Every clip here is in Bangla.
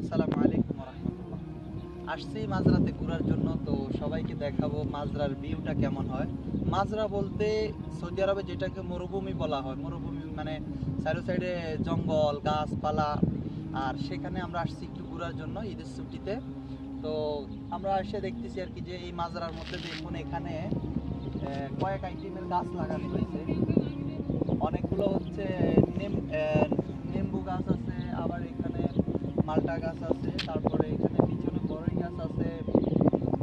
আসসালামু আলাইকুম রাহমাতুল্লাহ। আসছি মাঝরাতে ঘোরার জন্য, তো সবাইকে দেখাবো মাঝরার ভিউটা কেমন হয়। মাঝরা বলতে সৌদি আরবে যেটাকে মরুভূমি বলা হয়, মরুভূমি মানে চারো সাইডে জঙ্গল গাছপালা। আর সেখানে আমরা আসছি একটু ঘোরার জন্য ঈদের ছুটিতে। তো আমরা এসে দেখতেছি আর কি যে এই মাঝরার মধ্যে দেখুন এখানে কয়েক আইটেমের গাছ লাগানো হয়েছে। অনেকগুলো হচ্ছে নেম্বু গাছ আছে, আবার এখানে মালটা গাছ আছে, তারপরে এখানে পিছনে বড়ই গাছ আছে,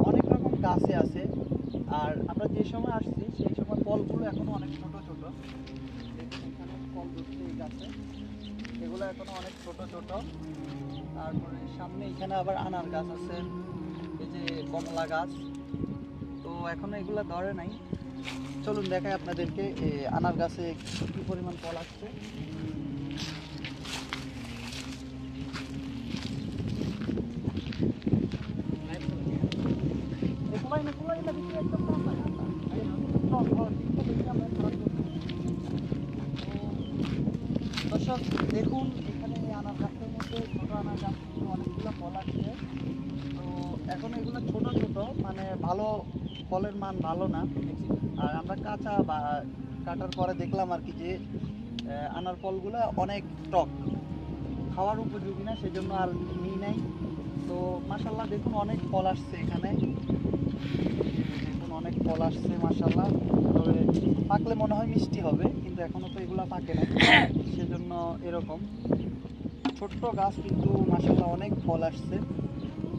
অনেক রকম গাছে আছে। আর আমরা যে সময় আসছি সেই সময় ফলগুলো এখনো অনেক ছোট ছোট। দেখুন এখানে ফল ধরছে এই গাছে, এগুলো এখনো অনেক ছোট ছোট। তারপরে সামনে এখানে আবার আনার গাছ আছে, এই যে কমলা গাছ। তো এখনো এগুলো ধরে নাই। চলুন দেখাই আপনাদেরকে আনার গাছে কি পরিমাণ ফল আসছে। দর্শক দেখুন এখানে আনার গাছের মধ্যে ছোট আনার গাছ অনেকগুলো ফল আসছে। তো এখন এগুলো ছোট ছোট, মানে ভালো ফলের মান ভালো না। আর আমরা কাঁচা বা কাটার পরে দেখলাম আর কি যে আনার ফলগুলো অনেক টক, খাওয়ার উপযোগী না, সেজন্য আর নিই নাই। তো মাশাল্লাহ দেখুন অনেক ফল আসছে এখানে, দেখুন অনেক ফল আসছে মাশাল্লাহ। তবে পাকলে মনে হয় মিষ্টি হবে, কিন্তু এখনো তো এগুলা পাকে না, সেজন্য এরকম ছোট্ট গাছ, কিন্তু মাশাল্লাহ অনেক ফল আসছে।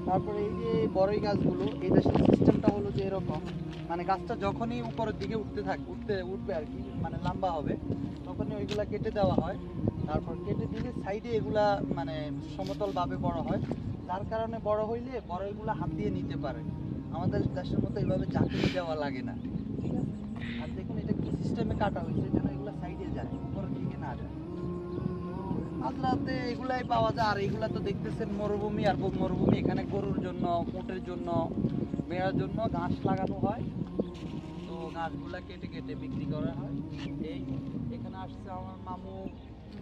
তারপরে এই যে বড়ই গাছগুলো, এই দেশের সিস্টেমটা হলো যে এরকম, মানে গাছটা যখনই উপরের দিকে উঠবে আর কি, মানে লম্বা হবে, তখনই ওইগুলা কেটে দেওয়া হয়। তারপর কেটে দিলে সাইডে এগুলা মানে সমতলভাবে বড় হয়, যার কারণে বড় হইলে বড়ইগুলো হাত দিয়ে নিতে পারে। আমাদের দেশের মতো এইভাবে চাকরি দেওয়া লাগে না, ঠিক আছে। আর দেখুন এটা কি সিস্টেমে কাটা হয়েছে যেন এগুলা সাইডে যায়, উপরের দিকে না যায়। মাঝরাতে এগুলাই পাওয়া যায়। আর এগুলা তো দেখতেছেন মরুভূমি, আর মরুভূমি এখানে গরুর জন্য, উটের জন্য, মেয়ার জন্য ঘাস লাগানো হয়। তো ঘাসগুলা কেটে কেটে বিক্রি করা হয়। এই এখানে আসছে আমার মামু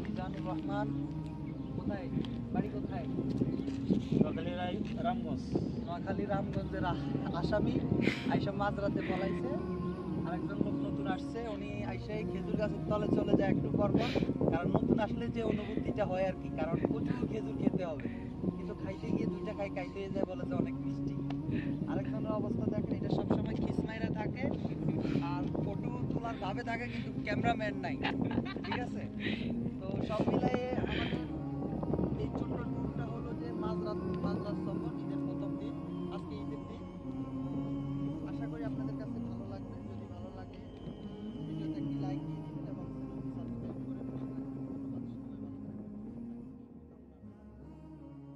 মিজানুর রহমান। কোথায় বাড়ি, কোথায়? রামগঞ্জ। নোয়াখালী রামগঞ্জের আসামি আইসা মাঝরাতে পলাইছে। আরেকজন লোক নতুন আসছে, উনি আইসাই খেজুর গাছের তলে চলে যায় একটু পর পর, কারণ নতুন আসলে যে অনুভূতিটা হয় আর কি, কারণ প্রচুর খেজুর খেতে হবে, কিন্তু খাইতে গিয়ে দুইটা খাইতে যায়, বলে যে অনেক মিষ্টি। আরেকজনের অবস্থা দেখেন, এটা সবসময় খিসমাইরা থাকে আর ফটো তোলার ভাবে থাকে, কিন্তু ক্যামেরাম্যান নাই, ঠিক আছে। তো সব মিলাই